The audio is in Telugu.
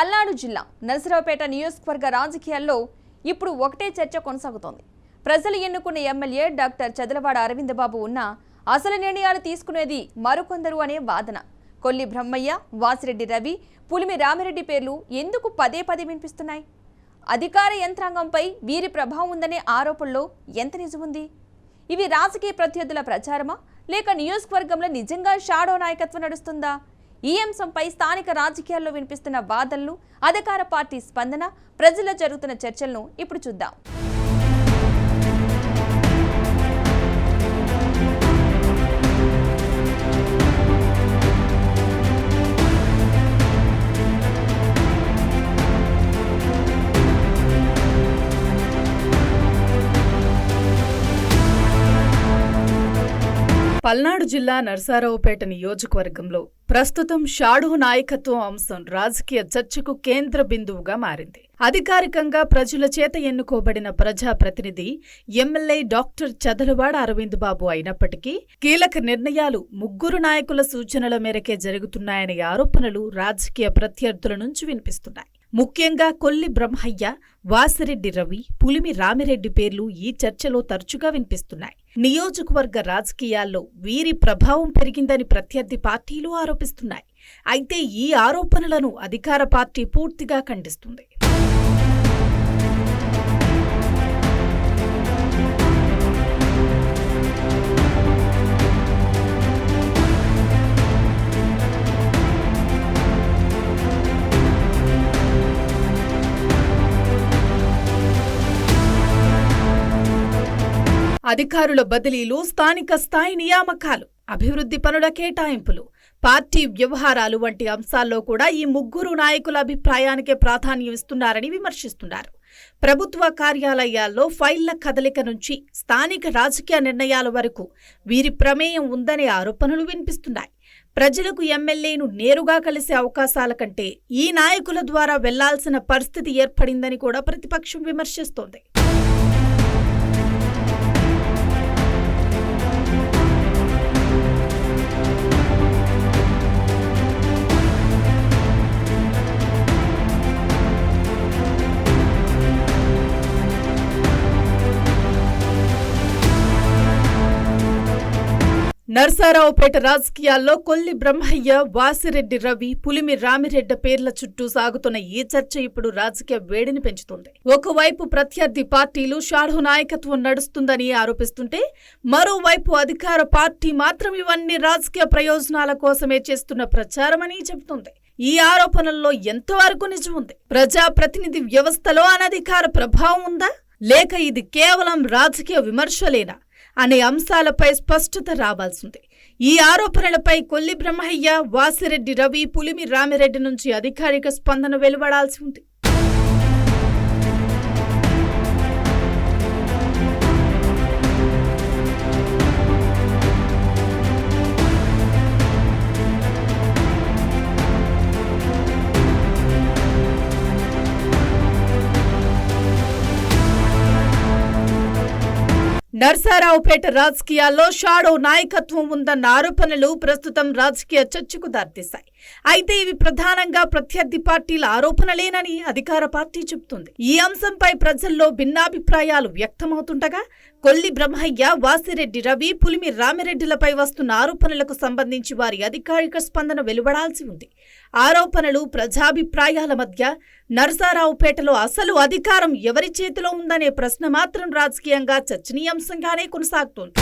పల్నాడు జిల్లా నరసరావుపేట నియోజకవర్గ రాజకీయాల్లో ఇప్పుడు ఒకటే చర్చ కొనసాగుతోంది. ప్రజలు ఎన్నుకున్న ఎమ్మెల్యే డాక్టర్ చదలవాడ అరవింద్ బాబు ఉన్నా అసలు నిర్ణయాలు తీసుకునేది మరికొందరు అనే వాదన. కొల్లి బ్రహ్మయ్య, వాసిరెడ్డి రవి, పులిమి రామిరెడ్డి పేర్లు ఎందుకు పదే పదే వినిపిస్తున్నాయి? అధికార యంత్రాంగంపై వీరి ప్రభావం ఉందనే ఆరోపణలో ఎంత నిజం ఉంది? ఇవి రాజకీయ ప్రత్యర్థుల ప్రచారమా లేక నియోజకవర్గంలో నిజంగా షాడో నాయకత్వం నడుస్తుందా? ఈ అంశంపై స్థానిక రాజకీయాల్లో వినిపిస్తున్న వాదనలు, అధికార పార్టీ స్పందన, ప్రజల్లో జరుగుతున్న చర్చలను ఇప్పుడు చూద్దాం. పల్నాడు జిల్లా నరసరావుపేట నియోజకవర్గంలో ప్రస్తుతం షాడో నాయకత్వం అంశం రాజకీయ చర్చకు కేంద్ర బిందువుగా మారింది. అధికారికంగా ప్రజల చేత ఎన్నుకోబడిన ప్రజాప్రతినిధి ఎమ్మెల్యే డాక్టర్ చదలవాడ అరవింద్ బాబు అయినప్పటికీ కీలక నిర్ణయాలు ముగ్గురు నాయకుల సూచనల మేరకే జరుగుతున్నాయనే ఆరోపణలు రాజకీయ ప్రత్యర్థుల నుంచి వినిపిస్తున్నాయి. ముఖ్యంగా కొల్లి బ్రహ్మయ్య, వాసిరెడ్డి రవి, పులిమి రామిరెడ్డి పేర్లు ఈ చర్చలో తరచుగా వినిపిస్తున్నాయి. నియోజకవర్గ రాజకీయాల్లో వీరి ప్రభావం పెరిగిందని ప్రత్యర్థి పార్టీలు ఆరోపిస్తున్నాయి. అయితే ఈ ఆరోపణలను అధికార పార్టీ పూర్తిగా ఖండిస్తుంది. అధికారుల బదిలీలు, స్థానిక స్థాయి నియామకాలు, అభివృద్ధి పనుల కేటాయింపులు, పార్టీ వ్యవహారాలు వంటి అంశాల్లో కూడా ఈ ముగ్గురు నాయకుల అభిప్రాయానికే ప్రాధాన్యం ఇస్తున్నారని విమర్శిస్తున్నారు. ప్రభుత్వ కార్యాలయాల్లో ఫైళ్ల కదలిక నుంచి స్థానిక రాజకీయ నిర్ణయాల వరకు వీరి ప్రమేయం ఉందనే ఆరోపణలు వినిపిస్తున్నాయి. ప్రజలకు ఎమ్మెల్యేను నేరుగా కలిసే అవకాశాల కంటే ఈ నాయకుల ద్వారా వెళ్లాల్సిన పరిస్థితి ఏర్పడిందని కూడా ప్రతిపక్షం విమర్శిస్తోంది. నరసరావుపేట రాజకీయాల్లో కొల్లి బ్రహ్మయ్య, వాసిరెడ్డి రవి, పులిమి రామిరెడ్డి పేర్ల చుట్టూ సాగుతున్న ఈ చర్చ ఇప్పుడు రాజకీయ వేడిని పెంచుతుంది. ఒకవైపు ప్రత్యర్థి పార్టీలు షాడో నాయకత్వం నడుస్తుందని ఆరోపిస్తుంటే, మరోవైపు అధికార పార్టీ మాత్రం ఇవన్నీ రాజకీయ ప్రయోజనాల కోసమే చేస్తున్న ప్రచారమని చెబుతుంది. ఈ ఆరోపణల్లో ఎంతవరకు నిజం ఉంది? ప్రజాప్రతినిధి వ్యవస్థలో అనధికార ప్రభావం ఉందా లేక ఇది కేవలం రాజకీయ విమర్శలేనా అనే అంశాలపై స్పష్టత రావాల్సింది. ఈ ఆరోపణలపై కొల్లి బ్రహ్మయ్య, వాసిరెడ్డి రవి, పులిమి రామిరెడ్డి నుంచి అధికారిక స్పందన వెలువడాల్సి ఉంది. నరసరావుపేట రాజకీయాల్లో షాడో నాయకత్వం ఉందన్న ఆరోపణలు ప్రస్తుతం రాజకీయ చర్చకు దారితీశాయి. అయితే ఇవి ప్రధానంగా ప్రత్యర్థి పార్టీల ఆరోపణలేనని అధికార పార్టీ చెబుతుంది. ఈ అంశంపై ప్రజల్లో భిన్నాభిప్రాయాలు వ్యక్తమవుతుండగా కొల్లి బ్రహ్మయ్య, వాసిరెడ్డి రవి, పులిమి రామిరెడ్డిలపై వస్తున్న ఆరోపణలకు సంబంధించి వారి అధికారిక స్పందన వెలువడాల్సి ఉంది. ఆరోపణలు, ప్రజాభిప్రాయాల మధ్య నరసరావుపేటలో అసలు అధికారం ఎవరి చేతిలో ఉందనే ప్రశ్న మాత్రం రాజకీయంగా చర్చనీయాంశంగానే కొనసాగుతోంది.